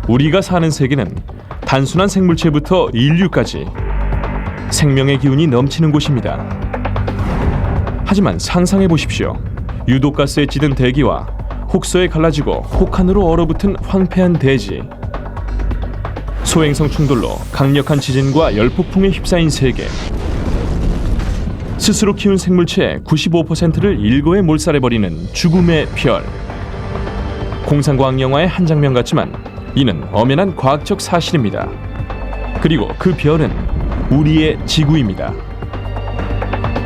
우리가 사는 세계는 단순한 생물체부터 인류까지 생명의 기운이 넘치는 곳입니다. 하지만 상상해 보십시오. 유독가스에 찌든 대기와 혹서에 갈라지고 혹한으로 얼어붙은 황폐한 대지, 소행성 충돌로 강력한 지진과 열폭풍에 휩싸인 세계, 스스로 키운 생물체의 95%를 일거에 몰살해버리는 죽음의 별. 공상과학 영화의 한 장면 같지만 이는 엄연한 과학적 사실입니다. 그리고 그 별은 우리의 지구입니다.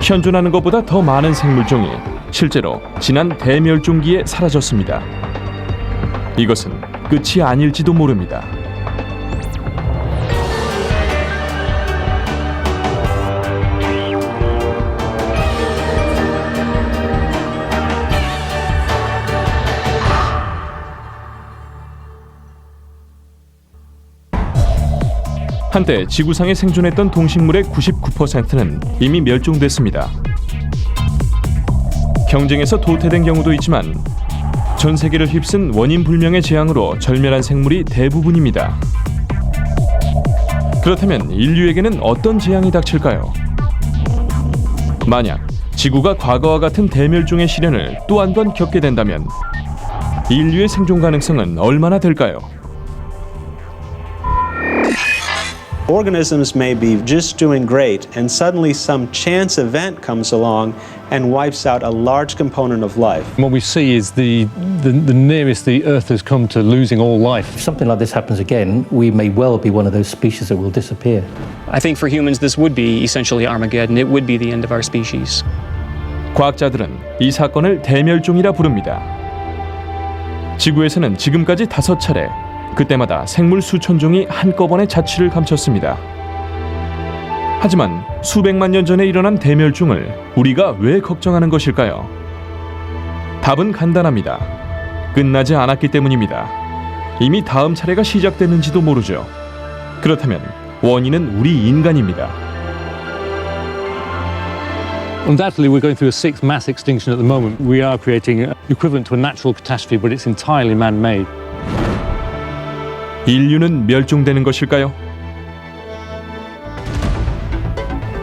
현존하는 것보다 더 많은 생물종이 실제로 지난 대멸종기에 사라졌습니다. 이것은 끝이 아닐지도 모릅니다. 한때 지구상에 생존했던 동식물의 99%는 이미 멸종됐습니다. 경쟁에서 도태된 경우도 있지만 전 세계를 휩쓴 원인 불명의 재앙으로 절멸한 생물이 대부분입니다. 그렇다면 인류에게는 어떤 재앙이 닥칠까요? 만약 지구가 과거와 같은 대멸종의 시련을 또 한 번 겪게 된다면 인류의 생존 가능성은 얼마나 될까요? Organisms may be just doing great, and suddenly some chance event comes along and wipes out a large component of life. What we see is the nearest the Earth has come to losing all life. If something like this happens again, we may well be one of those species that will disappear. I think for humans this would be essentially Armageddon. It would be the end of our species. 과학자들은 이 사건을 대멸종이라 부릅니다. 지구에서는 지금까지 5차례 그때마다 생물 수천 종이 한꺼번에 자취를 감췄습니다. 하지만 수백만 년 전에 일어난 대멸종을 우리가 왜 걱정하는 것일까요? 답은 간단합니다. 끝나지 않았기 때문입니다. 이미 다음 차례가 시작됐는지도 모르죠. 그렇다면 원인은 우리 인간입니다. Undoubtedly, we're going through a sixth mass extinction at the moment. We are creating equivalent to a natural catastrophe, but it's entirely man-made. 인류는 멸종되는 것일까요?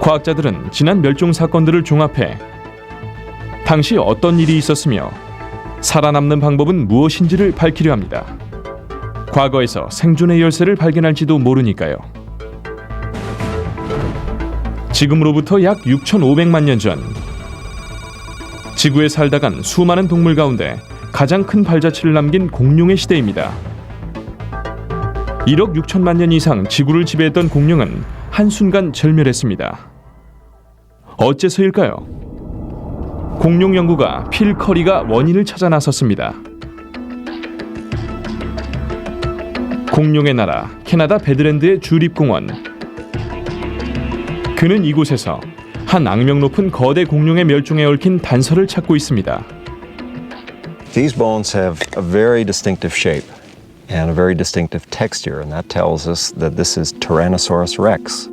과학자들은 지난 멸종 사건들을 종합해 당시 어떤 일이 있었으며 살아남는 방법은 무엇인지를 밝히려 합니다. 과거에서 생존의 열쇠를 발견할지도 모르니까요. 지금으로부터 약 6,500만 년 전, 지구에 살다간 수많은 동물 가운데 가장 큰 발자취를 남긴 공룡의 시대입니다. 1억 6천만 년 이상 지구를 지배했던 공룡은 한순간 절멸했습니다. 어째서일까요? 공룡 연구가 필 커리가 원인을 찾아 나섰습니다. 공룡의 나라 캐나다 배드랜드의 주립공원. 그는 이곳에서 한 악명 높은 거대 공룡의 멸종에 얽힌 단서를 찾고 있습니다. These bones have a very distinctive shape and a very distinctive texture, and that tells us that this is Tyrannosaurus rex.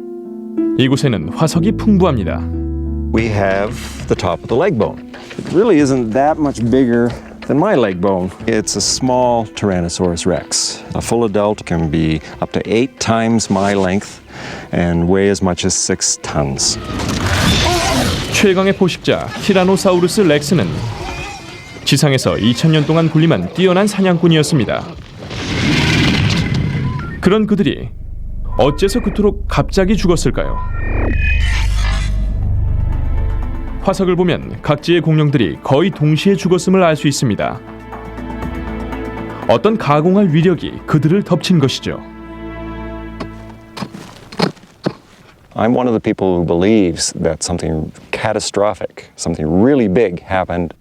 이곳에는 화석이 풍부합니다. We have the top of the leg bone. It really isn't that much bigger than my leg bone. It's a small Tyrannosaurus rex. A full adult can be up to 8 times my length and weigh as much as 6 tons. 최강의 포식자 티라노사우루스 렉스는 지상에서 2000년 동안 군림한 뛰어난 사냥꾼이었습니다. 그런 그들이 어째서 그토록 갑자기 죽었을까요? 화석을 보면 각지의 공룡들이 거의 동시에 죽었음을 알 수 있습니다. 어떤 가공할 위력이 그들을 덮친 것이죠. I'm one of the people who believes that something catastrophic, something really big happened.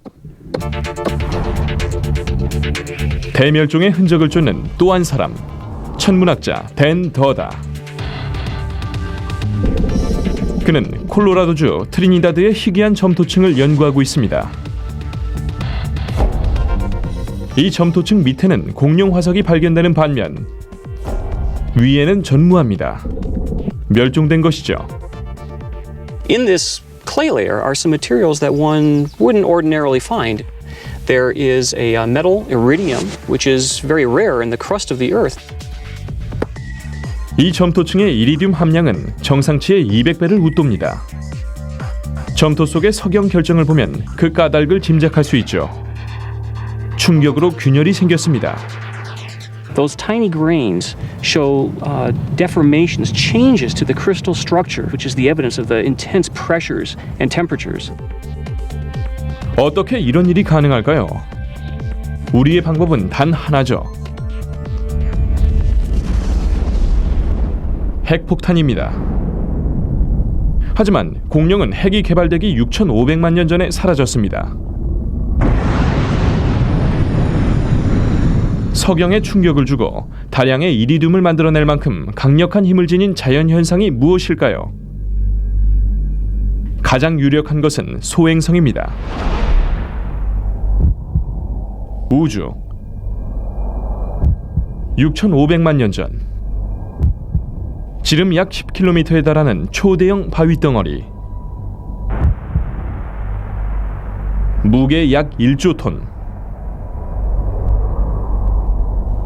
대멸종의 흔적을 쫓는 또 한 사람, 천문학자 댄 더다. 그는 콜로라도주 트리니다드의 희귀한 점토층을 연구하고 있습니다. 이 점토층 밑에는 공룡 화석이 발견되는 반면 위에는 전무합니다. 멸종된 것이죠. In this clay layer are some materials that one wouldn't ordinarily find. There is a metal, iridium, which is very rare in the crust of the earth. 이 점토층의 이리듐 함량은 정상치의 200배를 웃돕니다. 점토 속의 석영 결정을 보면 그 까닭을 짐작할 수 있죠. 충격으로 균열이 생겼습니다. Those tiny grains show deformations, changes to the crystal structure, which is the evidence of the intense pressures and temperatures. 어떻게 이런 일이 가능할까요? 우리의 방법은 단 하나죠. 핵폭탄입니다. 하지만 공룡은 핵이 개발되기 6,500만 년 전에 사라졌습니다. 석영에 충격을 주고 다량의 이리듐을 만들어낼 만큼 강력한 힘을 지닌 자연현상이 무엇일까요? 가장 유력한 것은 소행성입니다. 우주 6,500만 년 전, 지름 약 10km에 달하는 초대형 바위덩어리, 무게 약 1조 톤.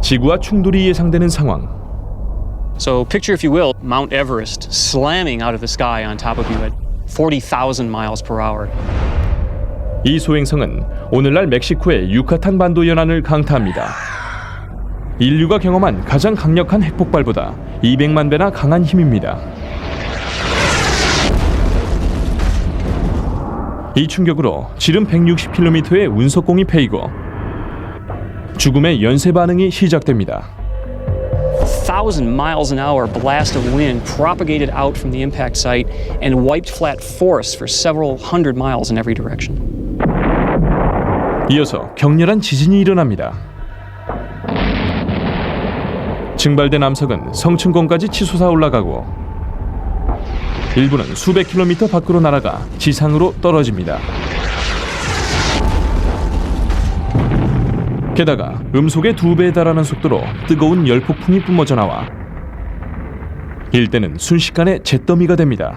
지구와 충돌이 예상되는 상황. So picture, if you will, Mount Everest slamming out of the sky on top of you at 40,000 miles per hour. 이 소행성은 오늘날 멕시코의 유카탄 반도 연안을 강타합니다. 인류가 경험한 가장 강력한 핵폭발보다 200만 배나 강한 힘입니다. 이 충격으로 지름 160km의 운석공이 패이고 죽음의 연쇄 반응이 시작됩니다. 1,000 miles an hour blast of wind propagated out from the impact site and wiped flat forests for several hundred miles in every direction. 이어서 격렬한 지진이 일어납니다. 증발된 암석은 성층권까지 치솟아 올라가고 일부는 수백 킬로미터 밖으로 날아가 지상으로 떨어집니다. 게다가 음속의 2배에 달하는 속도로 뜨거운 열폭풍이 뿜어져 나와 일대는 순식간에 잿더미가 됩니다.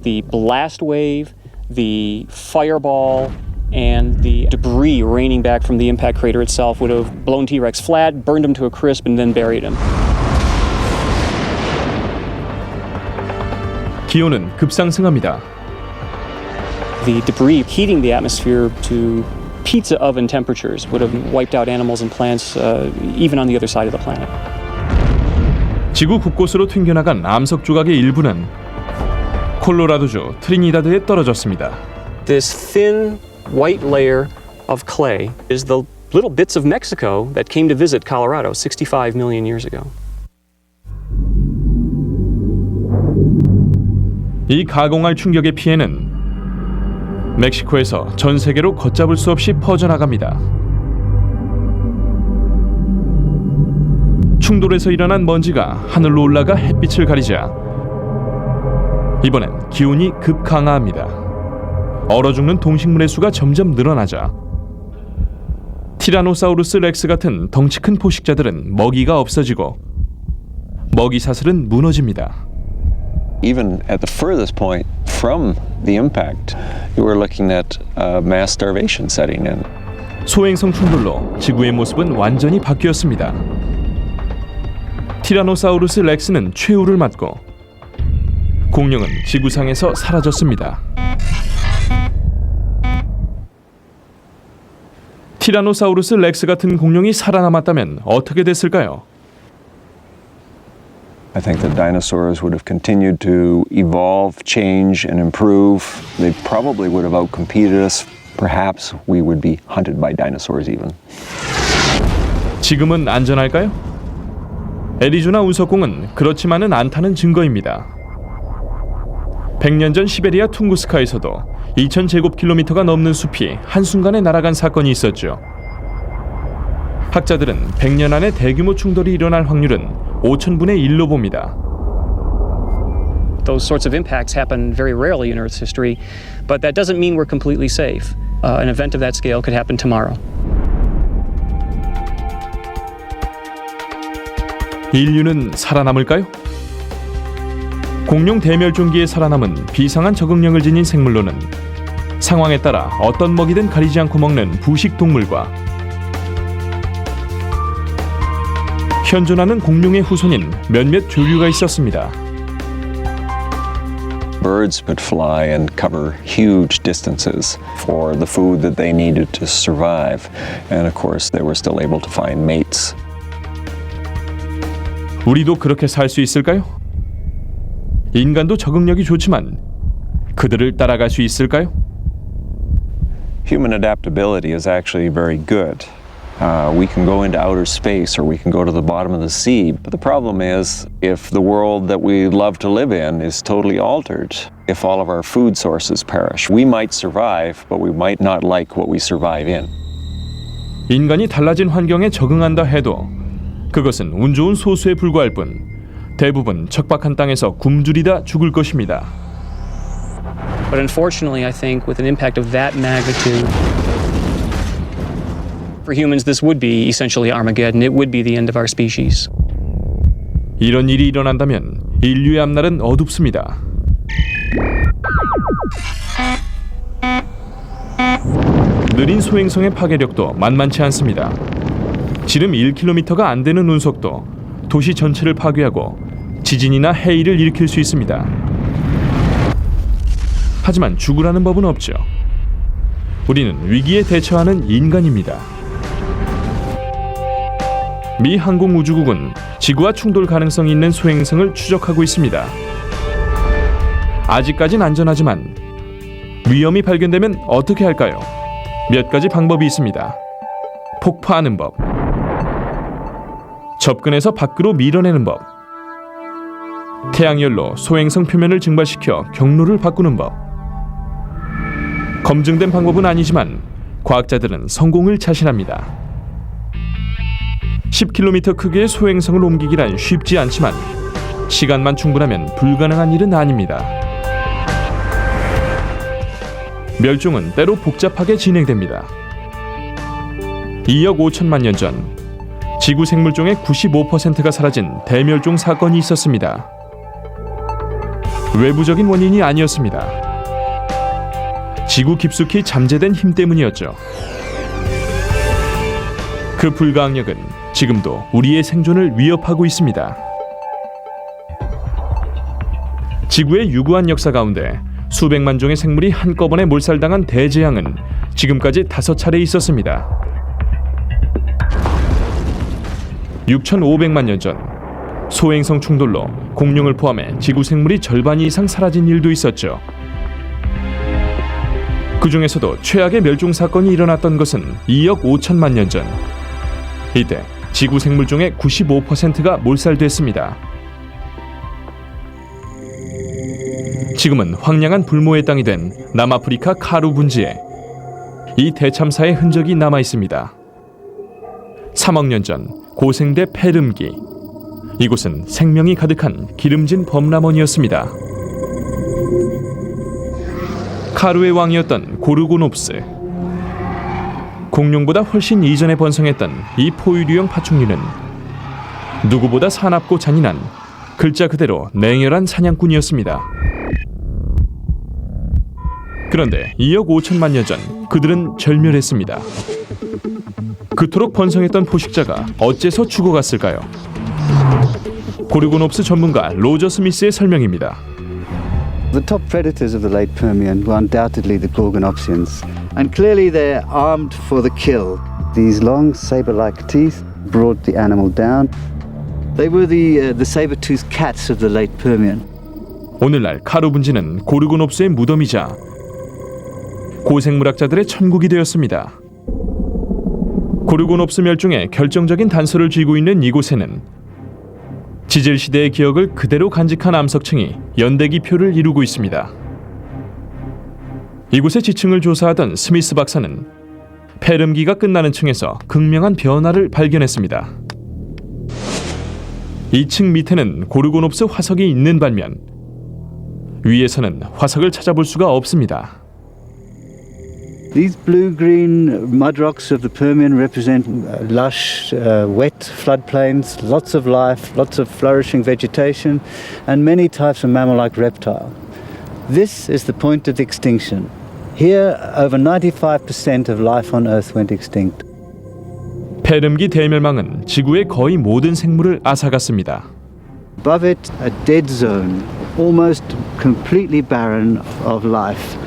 The blast wave, the fireball, and the debris raining back from the impact crater itself would have blown T-Rex flat, burned him to a crisp, and then buried him. 기온은 급상승합니다. The debris heating the atmosphere to pizza oven temperatures would have wiped out animals and plants even on the other side of the planet. 지구 곳곳으로 튕겨나간 암석 조각의 일부는 콜로라도주 트리니다드에 떨어졌습니다. This thin white layer of clay is the little bits of Mexico that came to visit Colorado 65 million years ago. 이 가공할 충격의 피해는 멕시코에서 전 세계로 걷잡을 수 없이 퍼져나갑니다. 충돌에서 일어난 먼지가 하늘로 올라가 햇빛을 가리자 이번엔 기온이 급강하합니다. 얼어 죽는 동식물의 수가 점점 늘어나자 티라노사우루스 렉스 같은 덩치 큰 포식자들은 먹이가 없어지고 먹이 사슬은 무너집니다. Even at the furthest point from the impact, you were looking at mass starvation setting in. 소행성 충돌로 지구의 모습은 완전히 바뀌었습니다. 티라노사우루스 렉스는 최후를 맞고 공룡은 지구상에서 사라졌습니다. 티라노사우루스 렉스 같은 공룡이 살아남았다면 어떻게 됐을까요? I think the dinosaurs would have continued to evolve, change, and improve. They probably would have outcompeted us. Perhaps we would be hunted by dinosaurs even. 지금은 안전할까요? 애리조나 운석공은 그렇지만은 않다는 증거입니다. 100년 전 시베리아 퉁구스카에서도 2,000제곱킬로미터가 넘는 숲이 한순간에 날아간 사건이 있었죠. 학자들은 100년 안에 대규모 충돌이 일어날 확률은 5,000분의 1로 봅니다. Those sorts of impacts happen very rarely in Earth's history, but that doesn't mean we're completely safe. An event of that scale could happen tomorrow. 인류는 살아남을까요? 공룡 대멸종기에 살아남은 비상한 적응력을 지닌 생물로는 상황에 따라 어떤 먹이든 가리지 않고 먹는 부식 동물과 현존하는 공룡의 후손인 몇몇 조류가 있었습니다. Birds would fly and cover huge distances for the food that they needed to survive. And of course, they were still able to find mates. 우리도 그렇게 살 수 있을까요? 인간도 적응력이 좋지만 그들을 따라갈 수 있을까요? Human adaptability is actually very good. We can go into outer space or we can go to the bottom of the sea. But the problem is, if the world that we love to live in is totally altered, if all of our food sources perish, we might survive, but we might not like what we survive in. 인간이 달라진 환경에 적응한다 해도 그것은 운 좋은 소수에 불과할 뿐 대부분 척박한 땅에서 굶주리다 죽을 것입니다. But unfortunately, I think with an impact of that magnitude, for humans, this would be essentially Armageddon. It would be the end of our species. 이런 일이 일어난다면 인류의 앞날은 어둡습니다. 느린 소행성의 파괴력도 만만치 않습니다. 지름 1km가 안 되는 운석도 도시 전체를 파괴하고 지진이나 해일을 일으킬 수 있습니다. 하지만 죽으라는 법은 없죠. 우리는 위기에 대처하는 인간입니다. 미 항공우주국은 지구와 충돌 가능성이 있는 소행성을 추적하고 있습니다. 아직까진 안전하지만 위험이 발견되면 어떻게 할까요? 몇 가지 방법이 있습니다. 폭파하는 법, 접근해서 밖으로 밀어내는 법, 태양열로 소행성 표면을 증발시켜 경로를 바꾸는 법. 검증된 방법은 아니지만 과학자들은 성공을 자신합니다. 10km 크기의 소행성을 옮기기란 쉽지 않지만 시간만 충분하면 불가능한 일은 아닙니다. 멸종은 때로 복잡하게 진행됩니다. 2억 5천만 년 전 지구 생물종의 95%가 사라진 대멸종 사건이 있었습니다. 외부적인 원인이 아니었습니다. 지구 깊숙이 잠재된 힘 때문이었죠. 그 불가항력은 지금도 우리의 생존을 위협하고 있습니다. 지구의 유구한 역사 가운데 수백만 종의 생물이 한꺼번에 몰살당한 대재앙은 지금까지 5차례 있었습니다. 6,500만 년 전 소행성 충돌로 공룡을 포함해 지구 생물이 절반 이상 사라진 일도 있었죠. 그 중에서도 최악의 멸종 사건이 일어났던 것은 2억 5천만 년 전. 이때 지구 생물종의 95%가 몰살됐습니다. 지금은 황량한 불모의 땅이 된 남아프리카 카루 분지에 이 대참사의 흔적이 남아 있습니다. 3억 년 전 고생대 페름기. 이곳은 생명이 가득한 기름진 범람원이었습니다. 카루의 왕이었던 고르고놉스. 공룡보다 훨씬 이전에 번성했던 이 포유류형 파충류는 누구보다 사납고 잔인한 글자 그대로 냉혈한 사냥꾼이었습니다. 그런데 2억 5천만 년 전 그들은 절멸했습니다. 그토록 번성했던 포식자가 어째서 죽어갔을까요? 고르고놉스 전문가 로저 스미스의 설명입니다. The top predators of the late Permian were undoubtedly the Gorgonopsians, and clearly they're armed for the kill. These long saber-like teeth brought the animal down. They were the saber-toothed cats of the late Permian. 오늘날 카루 분지는 고르고놉스의 무덤이자 고생물학자들의 천국이 되었습니다. 고르고놉스 멸종의 결정적인 단서를 쥐고 있는 이곳에는 지질 시대의 기억을 그대로 간직한 암석층이 연대기표를 이루고 있습니다. 이곳의 지층을 조사하던 스미스 박사는 페름기가 끝나는 층에서 극명한 변화를 발견했습니다. 이 층 밑에는 고르고놉스 화석이 있는 반면 위에서는 화석을 찾아볼 수가 없습니다. These blue-green mud rocks of the Permian represent lush, wet floodplains, lots of life, lots of flourishing vegetation, and many types of mammal-like reptile. This is the point of extinction. Here, over 95% of life on Earth went extinct. 폐렴기 대멸망은 지구의 거의 모든 생물을 앗아갔습니다. Above it, a dead zone, almost completely barren of life.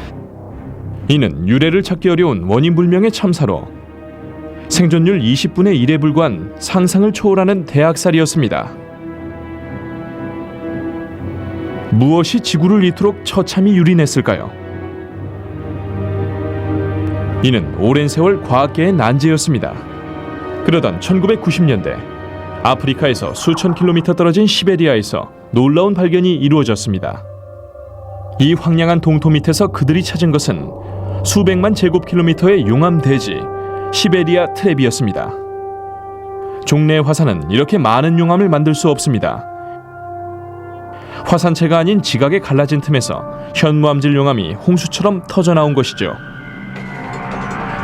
이는 유래를 찾기 어려운 원인불명의 참사로 생존율 20분의 1에 불과한 상상을 초월하는 대학살이었습니다. 무엇이 지구를 이토록 처참히 유린했을까요? 이는 오랜 세월 과학계의 난제였습니다. 그러던 1990년대 아프리카에서 수천 킬로미터 떨어진 시베리아에서 놀라운 발견이 이루어졌습니다. 이 황량한 동토 밑에서 그들이 찾은 것은 수백만 제곱킬로미터의 용암 대지 시베리아 트랩이었습니다. 종래의 화산은 이렇게 많은 용암을 만들 수 없습니다. 화산체가 아닌 지각에 갈라진 틈에서 현무암질 용암이 홍수처럼 터져나온 것이죠.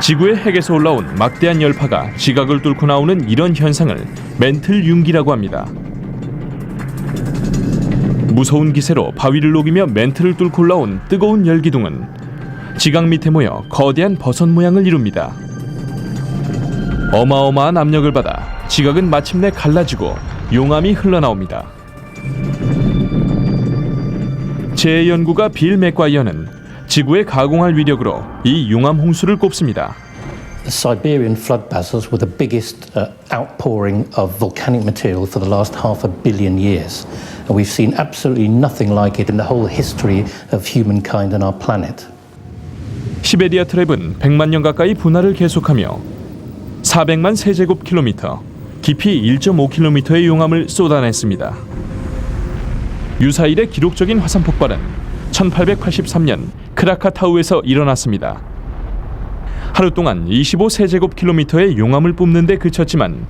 지구의 핵에서 올라온 막대한 열파가 지각을 뚫고 나오는 이런 현상을 멘틀 융기라고 합니다. 무서운 기세로 바위를 녹이며 멘틀을 뚫고 올라온 뜨거운 열기둥은 지각 밑에 모여 거대한 버섯 모양을 이룹니다. 어마어마한 압력을 받아 지각은 마침내 갈라지고 용암이 흘러나옵니다. 제 연구가 빌 맥과이어는 지구에 가공할 위력으로 이 용암 홍수를 꼽습니다. The Siberian flood basalts were the biggest outpouring of volcanic material for the last 500 million years. And we've seen absolutely nothing like it in the whole history of humankind and our planet. 시베리아 트랩은 100만 년 가까이 분화를 계속하며 400만 세제곱킬로미터, 깊이 1.5km의 용암을 쏟아냈습니다. 유사일의 기록적인 화산 폭발은 1883년 크라카타우에서 일어났습니다. 하루 동안 25세제곱킬로미터의 용암을 뿜는 데 그쳤지만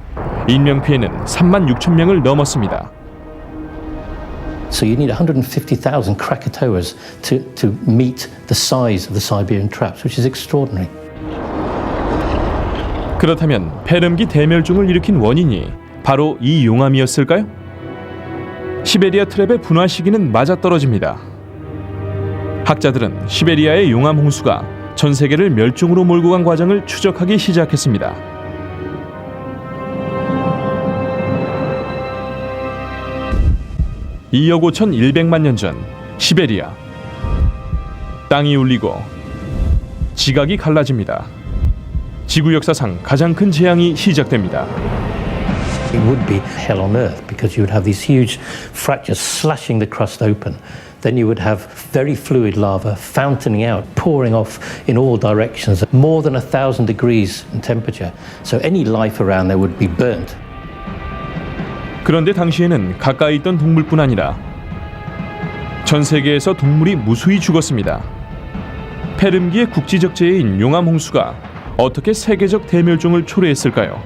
인명피해는 3만 6천 명을 넘었습니다. So you need 150,000 Krakatoas to meet the size of the Siberian traps, which is extraordinary. 그렇다면 폐렴기 대멸종을 일으킨 원인이 바로 이 용암이었을까요? 시베리아 트랩의 분화 시기는 맞아떨어집니다. 학자들은 시베리아의 용암 홍수가 전 세계를 멸종으로 몰고 간 과정을 추적하기 시작했습니다. (2억 5,100만 년) 전 시베리아 땅이 울리고 지각이 갈라집니다. 지구 역사상 가장 큰 재앙이 시작됩니다. It would be hell on earth because you would have these huge fractures slashing the crust open. Then you would have very fluid lava fountaining out, pouring off in all directions, more than 1,000 degrees in temperature. So any life around there would be burnt. 그런데 당시에는 가까이 있던 동물뿐 아니라 전 세계에서 동물이 무수히 죽었습니다. 폐렴기의 국지적재해인 용암 홍수가 어떻게 세계적 대멸종을 초래했을까요?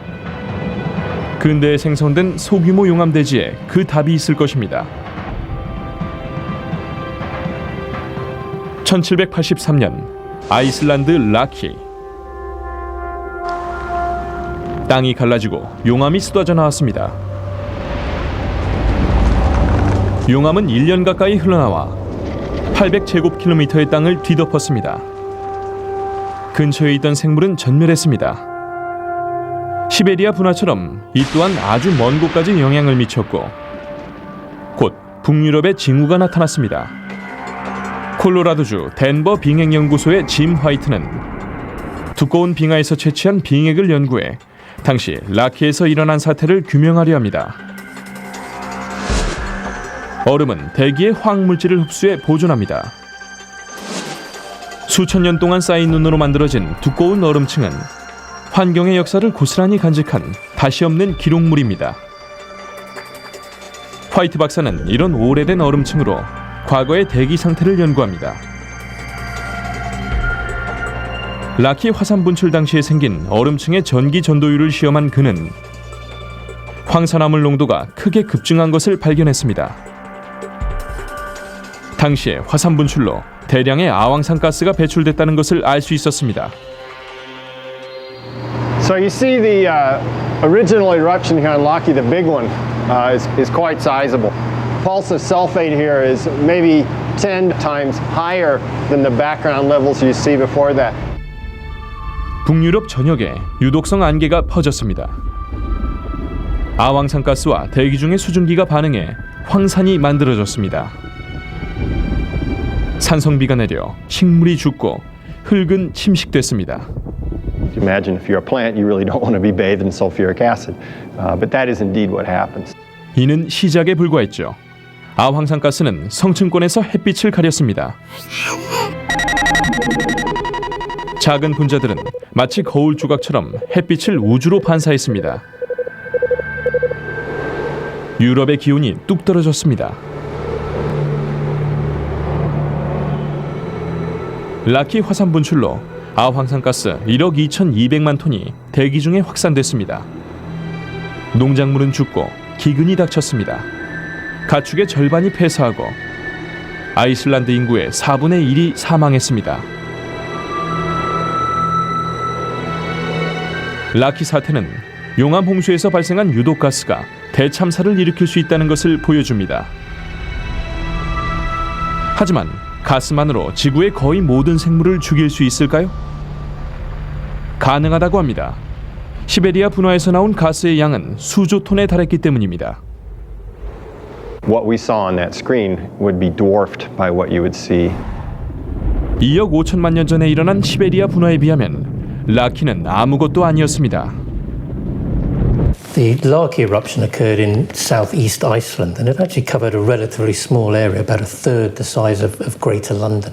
근대에 생성된 소규모 용암 대지에 그 답이 있을 것입니다. 1783년 아이슬란드 라키. 땅이 갈라지고 용암이 쏟아져 나왔습니다. 용암은 1년 가까이 흘러나와 800제곱킬로미터의 땅을 뒤덮었습니다. 근처에 있던 생물은 전멸했습니다. 시베리아 분화처럼 이 또한 아주 먼 곳까지 영향을 미쳤고 곧 북유럽의 징후가 나타났습니다. 콜로라도주 덴버 빙액연구소의 짐 화이트는 두꺼운 빙하에서 채취한 빙액을 연구해 당시 라키에서 일어난 사태를 규명하려 합니다. 얼음은 대기의 화학물질을 흡수해 보존합니다. 수천 년 동안 쌓인 눈으로 만들어진 두꺼운 얼음층은 환경의 역사를 고스란히 간직한 다시 없는 기록물입니다. 화이트 박사는 이런 오래된 얼음층으로 과거의 대기 상태를 연구합니다. 라키 화산 분출 당시에 생긴 얼음층의 전기 전도율을 시험한 그는 황산화물 농도가 크게 급증한 것을 발견했습니다. 당시에 화산 분출로 대량의 아황산 가스가 배출됐다는 것을 알 수 있었습니다. So you see the original eruption here on Laki, the big one, is quite sizable. Pulse of sulfate here is maybe 10 times higher than the background levels you see before that. 북유럽 전역에 유독성 안개가 퍼졌습니다. 아황산가스와 대기 중의 수증기가 반응해 황산이 만들어졌습니다. 산성비가 내려 식물이 죽고 흙은 침식됐습니다. Imagine if you're a plant, you really don't want to be bathed in sulfuric acid. But that is indeed what happens. 이는 시작에 불과했죠. 아황산가스는 성층권에서 햇빛을 가렸습니다. 작은 분자들은 마치 거울 조각처럼 햇빛을 우주로 반사했습니다. 유럽의 기온이 뚝 떨어졌습니다. 라키 화산 분출로 아황산가스 1억 2,200만 톤이 대기 중에 확산됐습니다. 농작물은 죽고 기근이 닥쳤습니다. 가축의 절반이 폐사하고 아이슬란드 인구의 4분의 1이 사망했습니다. 라키 사태는 용암 홍수에서 발생한 유독가스가 대참사를 일으킬 수 있다는 것을 보여줍니다. 하지만 가스만으로 지구의 거의 모든 생물을 죽일 수 있을까요? 가능하다고 합니다. 시베리아 분화에서 나온 가스의 양은 수조 톤에 달했기 때문입니다. What we saw on that screen would be dwarfed by what you would see. 2억 5천만 년 전에 일어난 시베리아 분화에 비하면 라키는 아무것도 아니었습니다. The Laki eruption occurred in southeast Iceland, and it actually covered a relatively small area, about a third the size of Greater London.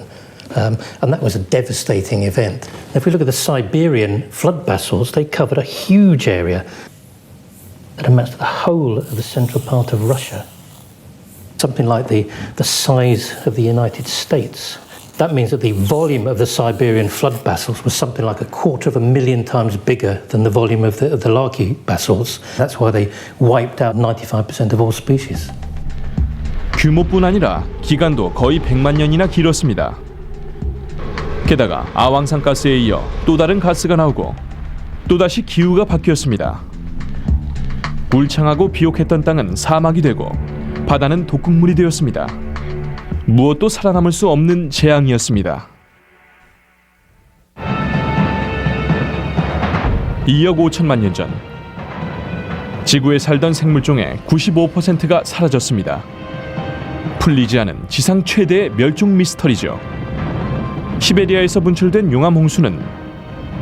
And that was a devastating event. If we look at the Siberian flood basalts, they covered a huge area that amounts to the whole of the central part of Russia. Something like the size of the United States. That means that the volume of the Siberian flood basalts was something like 250,000 times bigger than the volume of the Laki basalts. That's why they wiped out 95% of all species. 규모뿐 아니라 기간도 거의 100만 년이나 길었습니다. 게다가 아황산가스에 이어 또 다른 가스가 나오고 또다시 기후가 바뀌었습니다. 울창하고 비옥했던 땅은 사막이 되고 바다는 독극물이 되었습니다. 무엇도 살아남을 수 없는 재앙이었습니다. 2억 5천만 년 전, 지구에 살던 생물종의 95%가 사라졌습니다. 풀리지 않은 지상 최대의 멸종 미스터리죠. 시베리아에서 분출된 용암 홍수는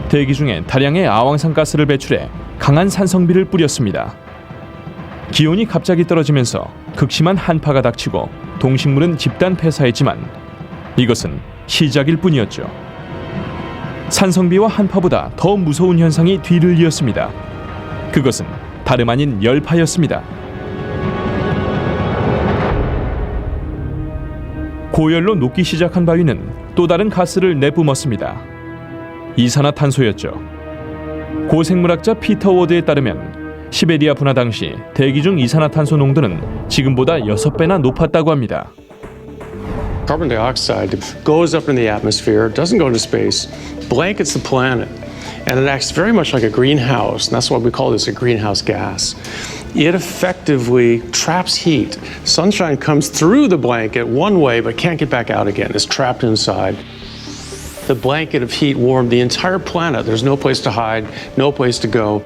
대기 중에 다량의 아황산가스를 배출해 강한 산성비를 뿌렸습니다. 기온이 갑자기 떨어지면서 극심한 한파가 닥치고 동식물은 집단 폐사했지만 이것은 시작일 뿐이었죠. 산성비와 한파보다 더 무서운 현상이 뒤를 이었습니다. 그것은 다름 아닌 열파였습니다. 고열로 녹기 시작한 바위는 또 다른 가스를 내뿜었습니다. 이산화탄소였죠. 고생물학자 피터 워드에 따르면 시베리아 분화 당시 대기 중 이산화탄소 농도는 지금보다 6배나 높았다고 합니다. Carbon dioxide goes up in the atmosphere, doesn't go into space, blankets the planet, and it acts very much like a greenhouse, and that's why we call this a greenhouse gas. It effectively traps heat. Sunshine comes through the blanket one way but can't get back out again. It's trapped inside. The blanket of heat warmed the entire planet. There's no place to hide, no place to go.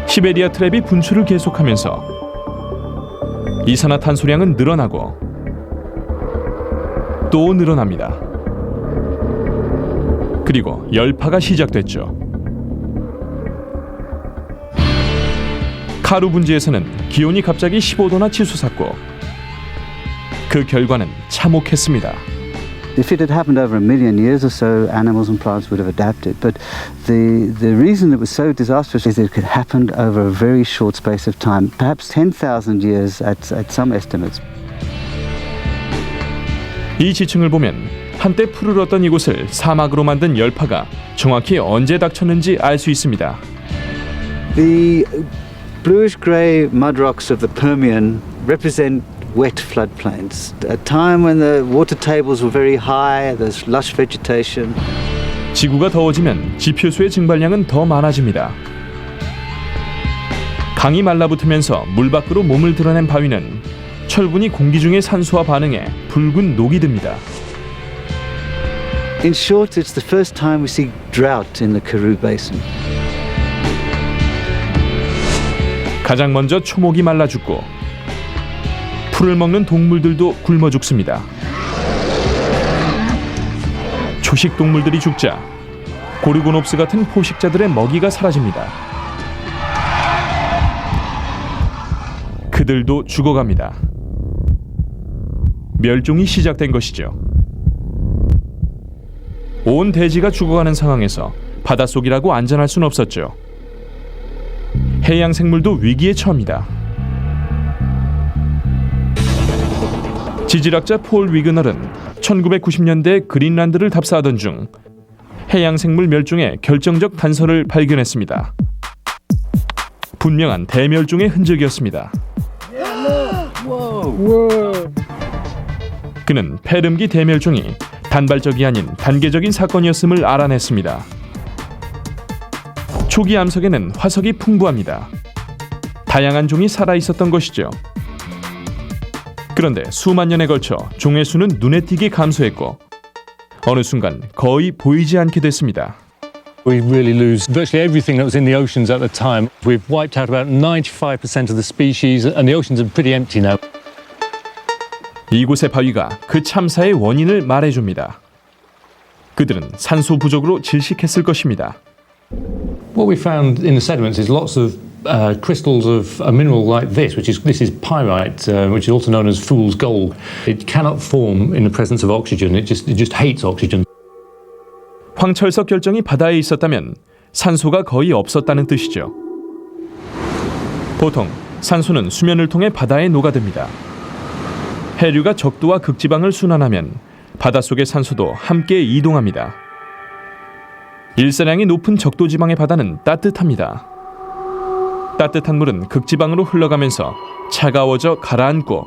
시베리아 트랩이 분출을 계속하면서 이산화탄소량은 늘어나고 또 늘어납니다. 그리고 열파가 시작됐죠. 카루 분지에서는 기온이 갑자기 15도나 치솟았고 그 결과는 참혹했습니다. If it had happened over 1,000,000 years or so, animals and plants would have adapted. But the reason it was so disastrous is that it happened over a very short space of time, perhaps 10,000 years at some estimates. 이 지층을 보면 한때 푸르렀던 이곳을 사막으로 만든 열파가 정확히 언제 닥쳤는지 알 수 있습니다. The bluish-grey mud rocks of the Permian represent wet floodplains, a time when the water tables were very high, there's lush vegetation. 지구가 더워지면 지표수의 증발량은 더 많아집니다. 강이 말라붙으면서 물 밖으로 몸을 드러낸 바위는 철분이 공기 중의 산소와 반응해 붉은 녹이 듭니다. In short, it's the first time we see drought in the Karoo Basin. 가장 먼저 초목이 말라 죽고 풀을 먹는 동물들도 굶어 죽습니다. 초식 동물들이 죽자 고르고놉스 같은 포식자들의 먹이가 사라집니다. 그들도 죽어갑니다. 멸종이 시작된 것이죠. 온 대지가 죽어가는 상황에서 바닷속이라고 안전할 순 없었죠. 해양 생물도 위기에 처합니다. 지질학자 폴 위그널은 1990년대 그린란드를 답사하던 중 해양 생물 멸종의 결정적 단서를 발견했습니다. 분명한 대멸종의 흔적이었습니다. 그는 페름기 대멸종이 단발적이 아닌 단계적인 사건이었음을 알아냈습니다. 초기 암석에는 화석이 풍부합니다. 다양한 종이 살아있었던 것이죠. 그런데 수만 년에 걸쳐 종의 수는 눈에 띄게 감소했고 어느 순간 거의 보이지 않게 됐습니다. We really lose virtually everything that was in the oceans at the time. We've wiped out about 95% of the species and the oceans are pretty empty now. 이곳의 바위가 그 참사의 원인을 말해줍니다. 그들은 산소 부족으로 질식했을 것입니다. What we found in the sediments is lots of crystals of a mineral like this is pyrite, which is also known as fool's gold. It cannot form in the presence of oxygen. It just hates oxygen. 황철석 결정이 바다에 있었다면 산소가 거의 없었다는 뜻이죠. 보통 산소는 수면을 통해 바다에 녹아듭니다. 해류가 적도와 극지방을 순환하면 바닷속의 산소도 함께 이동합니다. 일사량이 높은 적도지방의 바다는 따뜻합니다. 따뜻한 물은 극지방으로 흘러가면서 차가워져 가라앉고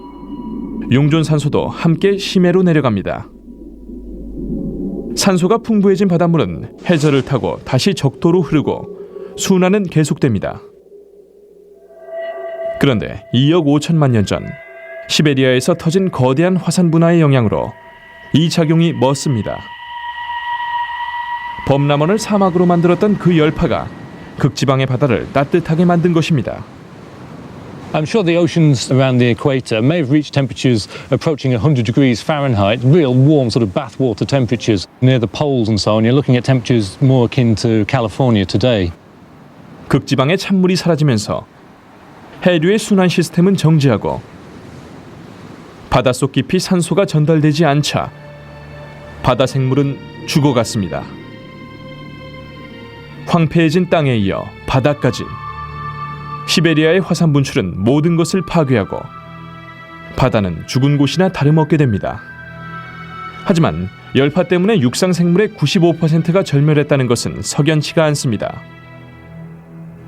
용존산소도 함께 심해로 내려갑니다. 산소가 풍부해진 바닷물은 해저를 타고 다시 적도로 흐르고 순환은 계속됩니다. 그런데 2억 5천만 년 전 시베리아에서 터진 거대한 화산 분화의 영향으로 이 작용이 멎습니다. 범람원을 사막으로 만들었던 그 열파가 극지방의 바다를 따뜻하게 만든 것입니다. I'm sure the oceans around the equator may have reached temperatures approaching 100 degrees Fahrenheit, real warm sort of bathwater temperatures near the poles and so on. You're looking at temperatures more akin to California today. 극지방의 찬물이 사라지면서 해류의 순환 시스템은 정지하고 바닷속 깊이 산소가 전달되지 않자 바다 생물은 죽어갔습니다. 황폐해진 땅에 이어 바다까지 시베리아의 화산 분출은 모든 것을 파괴하고 바다는 죽은 곳이나 다름없게 됩니다. 하지만 열파 때문에 육상 생물의 95%가 절멸했다는 것은 석연치가 않습니다.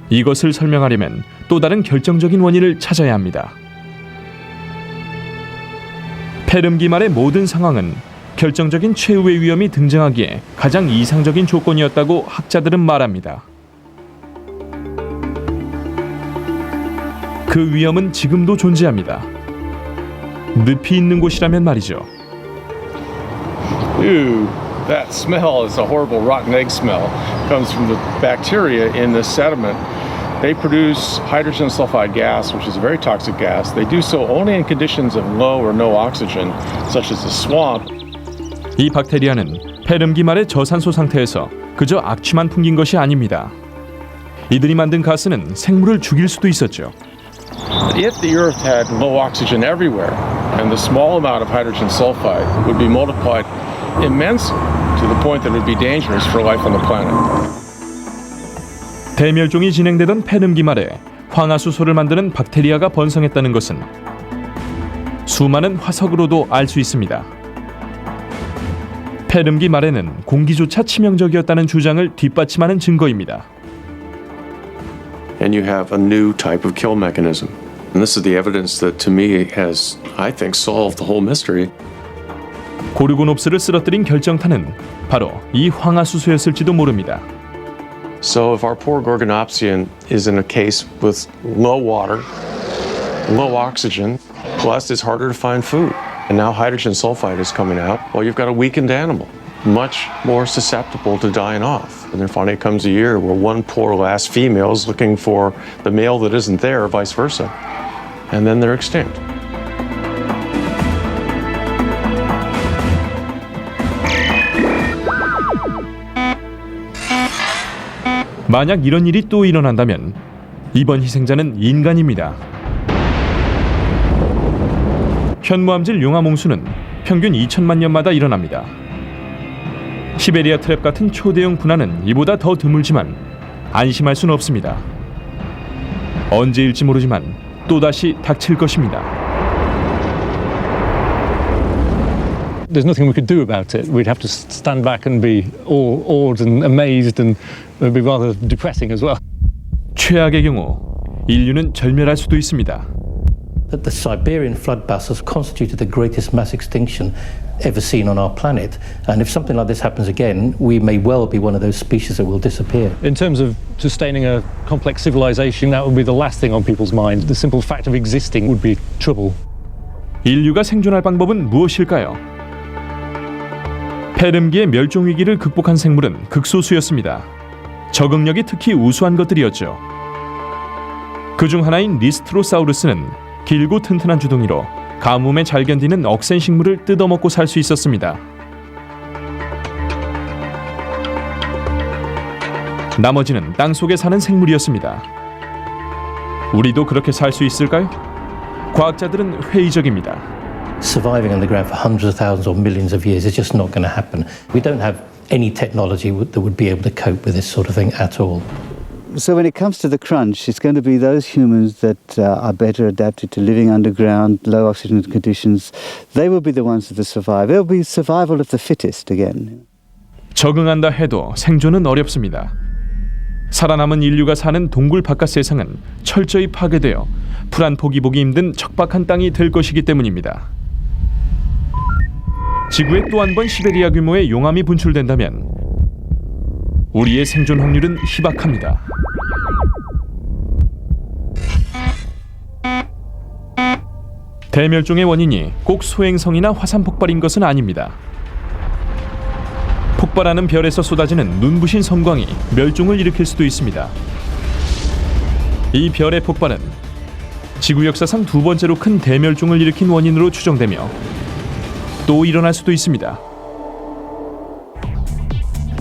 이것을 설명하려면 또 다른 결정적인 원인을 찾아야 합니다. 페름기 말의 모든 상황은 결정적인 최후의 위험이 등장하기에 가장 이상적인 조건이었다고 학자들은 말합니다. 그 위험은 지금도 존재합니다. 늪이 있는 곳이라면 말이죠. Ew, that smell is a horrible rotten egg smell. It comes from the bacteria in the sediment. They produce hydrogen sulfide gas, which is a very toxic gas. They do so only in conditions of low or no oxygen, such as a swamp. 이 박테리아는 페름기 말의 저산소 상태에서 그저 악취만 풍긴 것이 아닙니다. 이들이 만든 가스는 생물을 죽일 수도 있었죠. If the Earth had low oxygen everywhere, and the small amount of hydrogen sulfide would be multiplied immensely to the point that it would be dangerous for life on the planet. 대멸종이 진행되던 페름기 말에 황화수소를 만드는 박테리아가 번성했다는 것은 수많은 화석으로도 알 수 있습니다. 페름기 말에는 공기조차 치명적이었다는 주장을 뒷받침하는 증거입니다. And you have a new type of kill mechanism. And this is the evidence that to me has, I think, solved the whole mystery. 고르고놉스를 쓰러뜨린 결정타는 바로 이 황화수소였을지도 모릅니다. So if our poor Gorgonopsian is in a case with low water, low oxygen, plus it's harder to find food. And now hydrogen sulfide is coming out. Well, you've got a weakened animal. much more susceptible to dying off. And then finally comes a year where one poor last female is looking for the male that isn't there, vice versa. And then they're extinct. 만약 이런 일이 또 일어난다면 이번 희생자는 인간입니다. 현무암질 용암홍수는 평균 2천만 년마다 일어납니다. 시베리아 트랩 같은 초대형 분화는 이보다 더 드물지만 안심할 수는 없습니다. 언제일지 모르지만 또다시 닥칠 것입니다. There's nothing we could do about it. We'd have to stand back and be awed and amazed, and it would be rather depressing as well. 최악의 경우 인류는 절멸할 수도 있습니다. That the Siberian flood baths has constituted the greatest mass extinction ever seen on our planet, and if something like this happens again, we may well be one of those species that will disappear. In terms of sustaining a complex civilization, that would be the last thing on people's minds. The simple fact of existing would be trouble. 인류가 생존할 방법은 무엇일까요? 페름기의 멸종 위기를 극복한 생물은 극소수였습니다. 적응력이 특히 우수한 것들이었죠. 그중 하나인 리스트로사우루스는 길고 튼튼한 주둥이로 가뭄에 잘 견디는 억센 식물을 뜯어먹고 살 수 있었습니다. 나머지는 땅속에 사는 생물이었습니다. 우리도 그렇게 살 수 있을까요? 과학자들은 회의적입니다. Surviving underground for hundreds of thousands or millions of years is just not going to happen. We don't have any technology that would be able to cope with this sort of thing at all. So when it comes to the crunch, it's going to be those humans that are better adapted to living underground, low oxygen conditions. They will be the ones that survive. It will be survival of the fittest again. 적응한다 해도 생존은 어렵습니다. 살아남은 인류가 사는 동굴 바깥 세상은 철저히 파괴되어 풀 한 포기 보기 힘든 척박한 땅이 될 것이기 때문입니다. 지구에 또 한 번 시베리아 규모의 용암이 분출된다면 우리의 생존 확률은 희박합니다. 대멸종의 원인이 꼭 소행성이나 화산 폭발인 것은 아닙니다. 폭발하는 별에서 쏟아지는 눈부신 섬광이 멸종을 일으킬 수도 있습니다. 이 별의 폭발은 지구 역사상 두 번째로 큰 대멸종을 일으킨 원인으로 추정되며 또 일어날 수도 있습니다.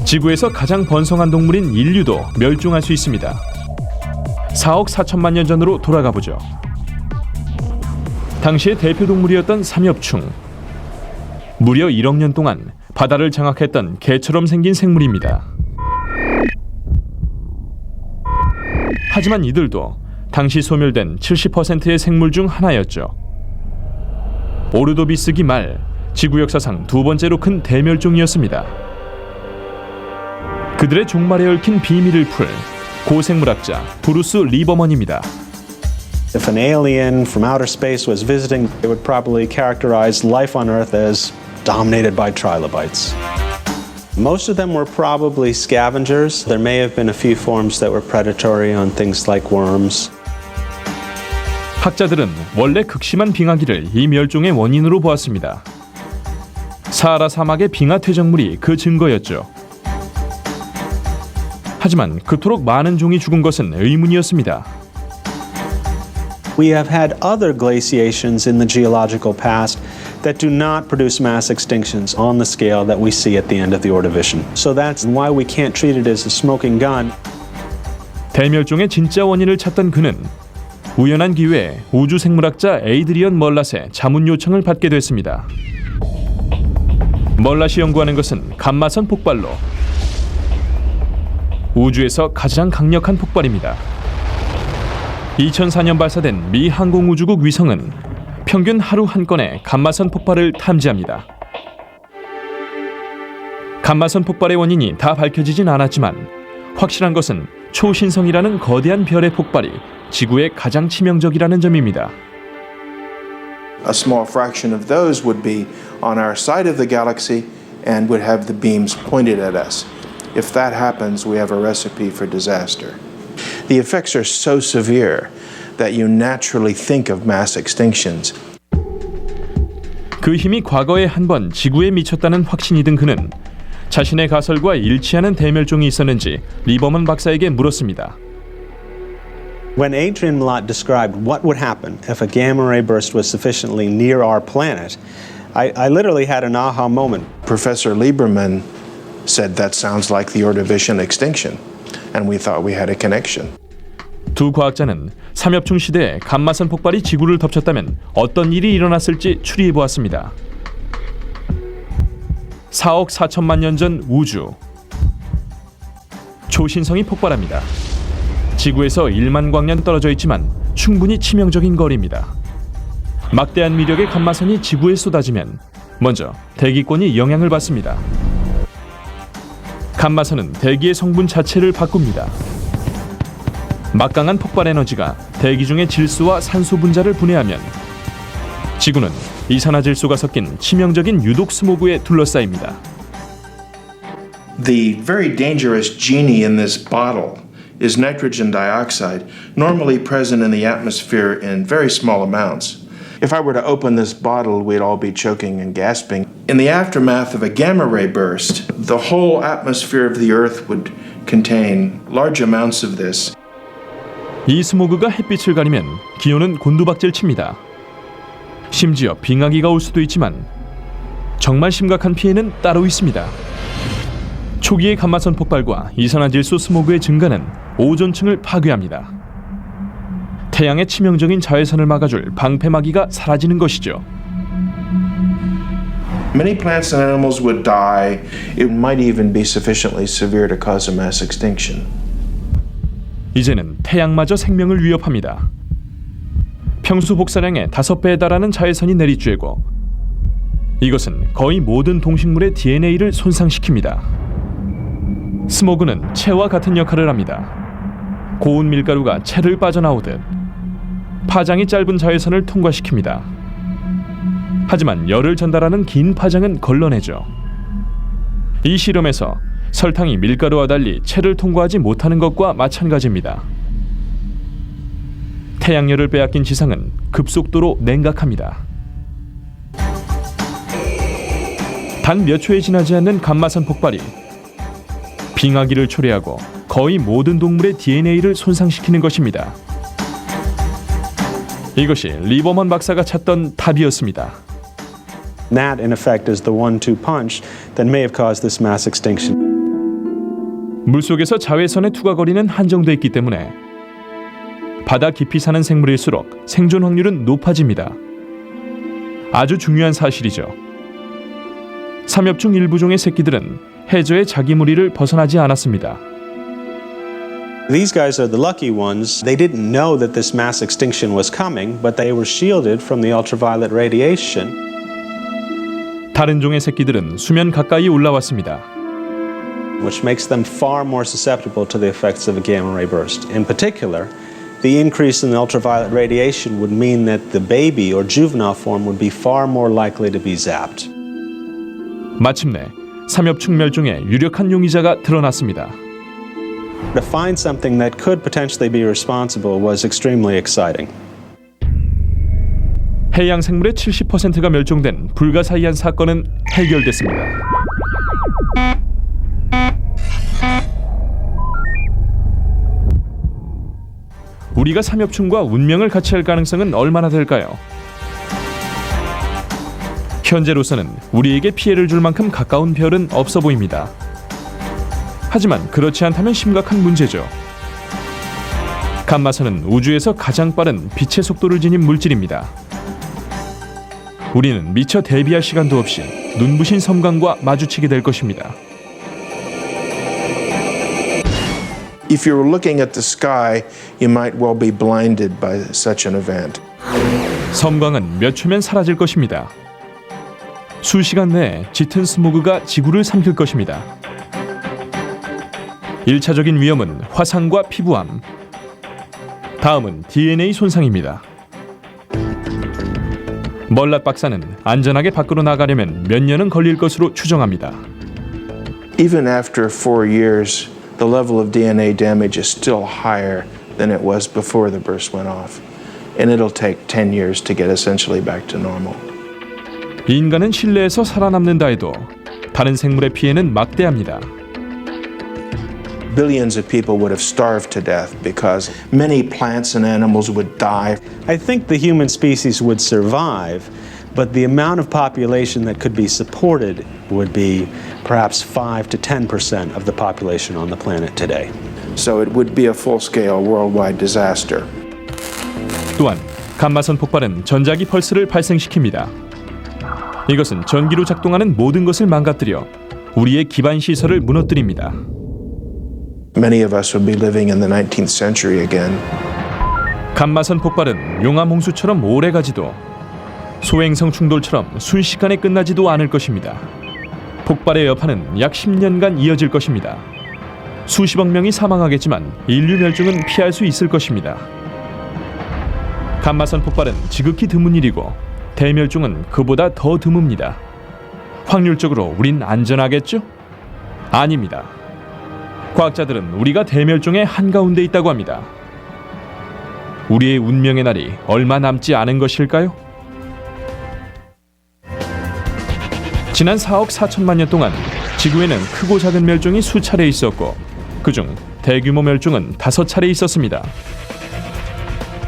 지구에서 가장 번성한 동물인 인류도 멸종할 수 있습니다. 4억 4천만 년 전으로 돌아가 보죠. 당시의 대표 동물이었던 삼엽충. 무려 1억 년 동안 바다를 장악했던 개처럼 생긴 생물입니다. 하지만 이들도 당시 소멸된 70%의 생물 중 하나였죠. 오르도비스기 말 지구 역사상 두 번째로 큰 대멸종이었습니다. 그들의 종말에 얽힌 비밀을 풀 고생물학자 브루스 리버먼입니다. If an alien from outer space was visiting, they would probably characterize life on Earth as dominated by trilobites. Most of them were probably scavengers. There may have been a few forms that were predatory on things like worms. 학자들은 원래 극심한 빙하기를 이 멸종의 원인으로 보았습니다. 사하라 사막의 빙하 퇴적물이 그 증거였죠. 하지만 그토록 많은 종이 죽은 것은 의문이었습니다. We have had other glaciations in the geological past that do not produce mass extinctions on the scale that we see at the end of the Ordovician. So that's why we can't treat it as a smoking gun. 대멸종의 진짜 원인을 찾던 그는 우연한 기회에 우주생물학자 에이드리언 멀랏의 자문 요청을 받게 됐습니다. 멀랏이 연구하는 것은 감마선 폭발로 우주에서 가장 강력한 폭발입니다. 2004년 발사된 미 항공우주국 위성은 평균 하루 한 건의 감마선 폭발을 탐지합니다. 감마선 폭발의 원인이 다 밝혀지진 않았지만 확실한 것은 초신성이라는 거대한 별의 폭발이 지구에 가장 치명적이라는 점입니다. A small fraction of those would be on our side of the galaxy and would have the beams pointed at us. If that happens, we have a recipe for disaster. The effects are so severe that you naturally think of mass extinctions. 그 힘이 과거에 한 번 지구에 미쳤다는 확신이 든 그는 자신의 가설과 일치하는 대멸종이 있었는지 리버먼 박사에게 물었습니다. When Adrian Malott described what would happen if a gamma ray burst was sufficiently near our planet, I literally had an aha moment. Professor Lieberman said that sounds like the Ordovician extinction, and we thought we had a connection. 두 과학자는 삼엽충 시대에 감마선 폭발이 지구를 덮쳤다면 어떤 일이 일어났을지 추리해 보았습니다. 4억 4천만 년 전 우주. 초신성이 폭발합니다. 지구에서 1만 광년 떨어져 있지만 충분히 치명적인 거리입니다. 막대한 미력의 감마선이 지구에 쏟아지면 먼저 대기권이 영향을 받습니다. 감마선은 대기의 성분 자체를 바꿉니다. 막강한 폭발 에너지가 대기 중의 질소와 산소 분자를 분해하면 지구는 이산화질소가 섞인 치명적인 유독 스모그에 둘러싸입니다. The very dangerous genie in this bottle is nitrogen dioxide, normally present in the atmosphere in very small amounts. If I were to open this bottle, we'd all be choking and gasping. In the aftermath of a gamma ray burst, the whole atmosphere of the Earth would contain large amounts of this. 이 스모그가 햇빛을 가리면 기온은 곤두박질 칩니다. 심지어 빙하기가 올 수도 있지만 정말 심각한 피해는 따로 있습니다. 초기의 감마선 폭발과 이산화질소 스모그의 증가는 오존층을 파괴합니다. 태양의 치명적인 자외선을 막아줄 방패막이가 사라지는 것이죠. Many plants and animals would die. It might even be sufficiently severe to cause a mass extinction. 이제는 태양마저 생명을 위협합니다. 평수 복사량의 5배에 달하는 자외선이 내리쬐고 이것은 거의 모든 동식물의 DNA를 손상시킵니다. 스모그는 체와 같은 역할을 합니다. 고운 밀가루가 체를 빠져나오듯 파장이 짧은 자외선을 통과시킵니다. 하지만 열을 전달하는 긴 파장은 걸러내죠. 이 실험에서 설탕이 밀가루와 달리 체를 통과하지 못하는 것과 마찬가지입니다. 태양열을 빼앗긴 지상은 급속도로 냉각합니다. 단 몇 초에 지나지 않는 감마선 폭발이 빙하기를 초래하고 거의 모든 동물의 DNA를 손상시키는 것입니다. 이것이 리버먼 박사가 찾던 답이었습니다. That, in effect, is the 1-2 punch that may have caused this mass extinction. 물속에서 자외선의 투과 거리는 한정돼 있기 때문에 바다 깊이 사는 생물일수록 생존 확률은 높아집니다. 아주 중요한 사실이죠. 삼엽충 일부 종의 새끼들은 해저의 자기 무리를 벗어나지 않았습니다. These guys are the lucky ones. They didn't know that this mass extinction was coming, but they were shielded from the ultraviolet radiation. 다른 종의 새끼들은 수면 가까이 올라왔습니다. Which makes them far more susceptible to the effects of a gamma ray burst. In particular, the increase in the ultraviolet radiation would mean that the baby or juvenile form would be far more likely to be zapped. 마침내 삼엽충 멸종의 유력한 용의자가 드러났습니다. To find something that could potentially be responsible was extremely exciting. 해양 생물의 70%가 멸종된 불가사의한 사건은 해결됐습니다. 우리가 삼엽충과 운명을 같이 할 가능성은 얼마나 될까요? 현재로서는 우리에게 피해를 줄 만큼 가까운 별은 없어 보입니다. 하지만 그렇지 않다면 심각한 문제죠. 감마선은 우주에서 가장 빠른 빛의 속도를 지닌 물질입니다. 우리는 미처 대비할 시간도 없이 눈부신 섬광과 마주치게 될 것입니다. If you were looking at the sky, you might well be blinded by such an event. 섬광은 몇 초면 사라질 것입니다. 수시간 내에 짙은 스모그가 지구를 삼킬 것입니다. 1차적인 위험은 화상과 피부암. 다음은 DNA 손상입니다. 멀랏 박사는 안전하게 밖으로 나가려면 몇 년은 걸릴 것으로 추정합니다. Even after 4 years, the level of DNA damage is still higher than it was before the burst went off. And it'll take 10 years to get essentially back to normal. 인간은 실내에서 살아남는다 해도 다른 생물의 피해는 막대합니다. Billions of people would have starved to death because many plants and animals would die. I think the human species would survive, but the amount of population that could be supported would be perhaps 5 to 10% of the population on the planet today. So it would be a full-scale worldwide disaster. 또한 감마선 폭발은 전자기 펄스를 발생시킵니다. 이것은 전기로 작동하는 모든 것을 망가뜨려 우리의 기반 시설을 무너뜨립니다. Many of us would be living in the 19th century again. 감마선 폭발은 용암 홍수처럼 오래가지도 소행성 충돌처럼 순식간에 끝나지도 않을 것입니다. 폭발의 여파는 약 10년간 이어질 것입니다. 수십억 명이 사망하겠지만 인류 멸종은 피할 수 있을 것입니다. 감마선 폭발은 지극히 드문 일이고 대멸종은 그보다 더 드뭅니다. 확률적으로 우린 안전하겠죠? 아닙니다. 과학자들은 우리가 대멸종의 한가운데 있다고 합니다. 우리의 운명의 날이 얼마 남지 않은 것일까요? 지난 4억 4천만 년 동안 지구에는 크고 작은 멸종이 수차례 있었고 그중 대규모 멸종은 5차례 있었습니다.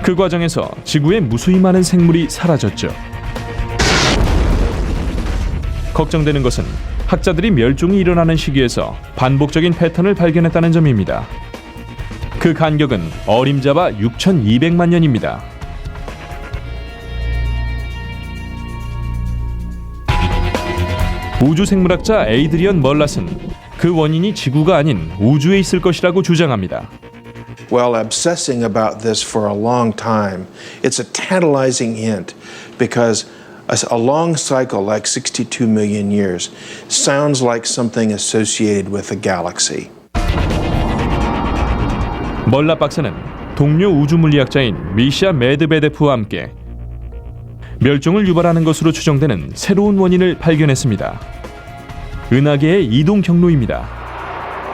그 과정에서 지구에 무수히 많은 생물이 사라졌죠. 걱정되는 것은 학자들이 멸종이 일어나는 시기에서 반복적인 패턴을 발견했다는 점입니다. 그 간격은 어림잡아 6,200만 년입니다. 우주생물학자 에이드리언 멀랏은 그 원인이 지구가 아닌 우주에 있을 것이라고 주장합니다. Well, obsessing about this for a long time, it's a tantalizing hint because a long cycle like 62 million years sounds like something associated with a galaxy. 멀랏 박사는 동료 우주물리학자인 미샤 메드베데프와 함께 멸종을 유발하는 것으로 추정되는 새로운 원인을 발견했습니다. 은하계의 이동 경로입니다.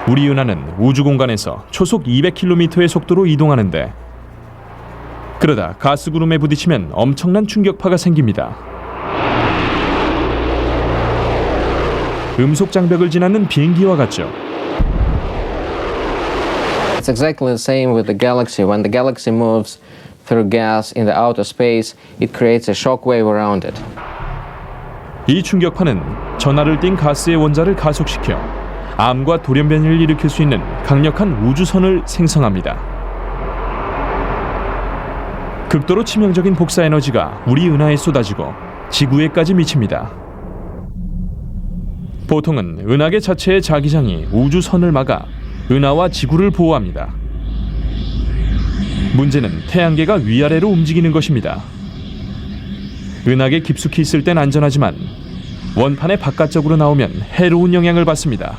우리 은하는 우주 공간에서 초속 200km의 속도로 이동하는데 그러다 가스구름에 부딪히면 엄청난 충격파가 생깁니다. 음속 장벽을 지나는 비행기와 같죠. It's exactly the same with the galaxy. When the galaxy moves through gas in the outer space, it creates a shock wave around it. 이 충격파는 전하를 띤 가스의 원자를 가속시켜 암과 돌연변이를 일으킬 수 있는 강력한 우주선을 생성합니다. 극도로 치명적인 복사 에너지가 우리 은하에 쏟아지고 지구에까지 미칩니다. 보통은 은하계 자체의 자기장이 우주선을 막아 은하와 지구를 보호합니다. 문제는 태양계가 위아래로 움직이는 것입니다. 은하계 깊숙이 있을 땐 안전하지만 원판의 바깥쪽으로 나오면 해로운 영향을 받습니다.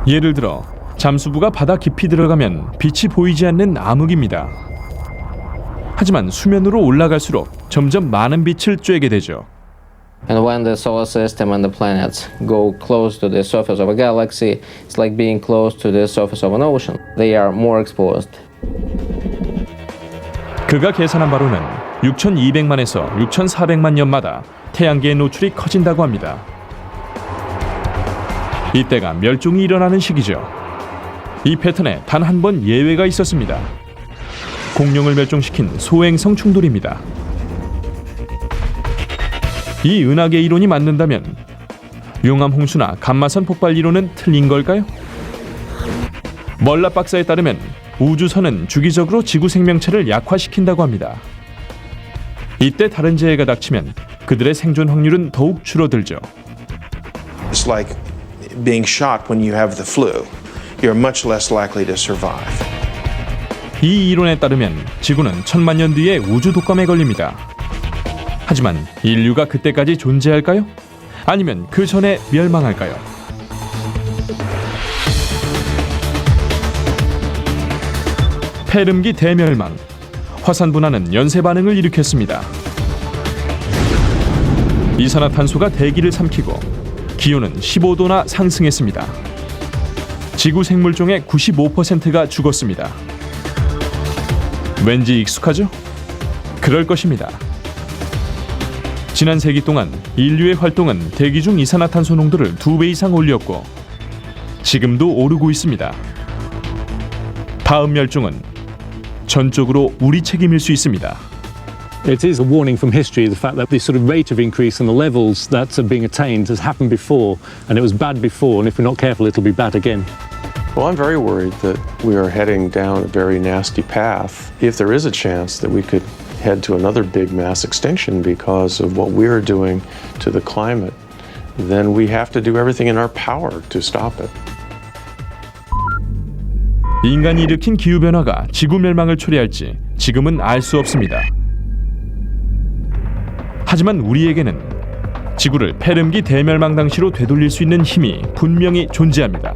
예를 들어 잠수부가 바다 깊이 들어가면 빛이 보이지 않는 암흑입니다. 하지만 수면으로 올라갈수록 점점 많은 빛을 쬐게 되죠. And when the solar system and the planets go close to the surface of a galaxy, it's like being close to the surface of an ocean. They are more exposed. 그가 계산한 바로는 6,200만에서 6,400만 년마다 태양계의 노출이 커진다고 합니다. 이때가 멸종이 일어나는 시기죠. 이 패턴에 단 한 번 예외가 있었습니다. 공룡을 멸종시킨 소행성 충돌입니다. 이 은하계 이론이 맞는다면 용암 홍수나 감마선 폭발 이론은 틀린 걸까요? 멀랏 박사에 따르면 우주선은 주기적으로 지구 생명체를 약화시킨다고 합니다. 이때 다른 재해가 닥치면 그들의 생존 확률은 더욱 줄어들죠. It's like being shot when you have the flu. You're much less likely to survive. 이 이론에 따르면 지구는 1000만 년 뒤에 우주 독감에 걸립니다. 하지만 인류가 그때까지 존재할까요? 아니면 그 전에 멸망할까요? 폐렴기 대멸망, 화산 분화는 연쇄 반응을 일으켰습니다. 이산화탄소가 대기를 삼키고 기온은 15도나 상승했습니다. 지구 생물종의 95%가 죽었습니다. 왠지 익숙하죠? 그럴 것입니다. 지난 세기 동안 인류의 활동은 대기 중 이산화탄소 농도를 2배 이상 올렸고 지금도 오르고 있습니다. 다음 멸종은 전적으로 우리 책임일 수 있습니다. It is a warning from history, the fact that this sort of rate of increase and the levels that are being attained has happened before, and it was bad before, and if we're not careful, it'll be bad again. Well, I'm very worried that we are heading down a very nasty path. If there is a chance that we could head to another big mass extinction because of what we're doing to the climate, then we have to do everything in our power to stop it. 인간이 일으킨 기후변화가 지구 멸망을 초래할지 지금은 알 수 없습니다. 하지만 우리에게는 지구를 폐렴기 대멸망 당시로 되돌릴 수 있는 힘이 분명히 존재합니다.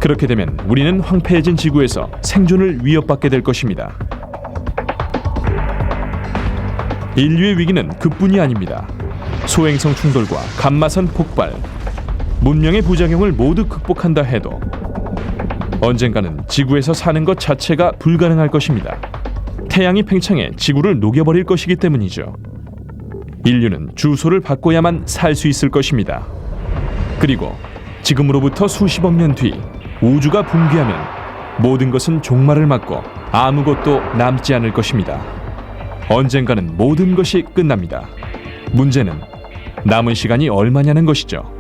그렇게 되면 우리는 황폐해진 지구에서 생존을 위협받게 될 것입니다. 인류의 위기는 그뿐이 아닙니다. 소행성 충돌과 감마선 폭발, 문명의 부작용을 모두 극복한다 해도 언젠가는 지구에서 사는 것 자체가 불가능할 것입니다. 태양이 팽창해 지구를 녹여버릴 것이기 때문이죠. 인류는 주소를 바꿔야만 살 수 있을 것입니다. 그리고 지금으로부터 수십억 년 뒤 우주가 붕괴하면 모든 것은 종말을 맞고 아무것도 남지 않을 것입니다. 언젠가는 모든 것이 끝납니다. 문제는 남은 시간이 얼마냐는 것이죠.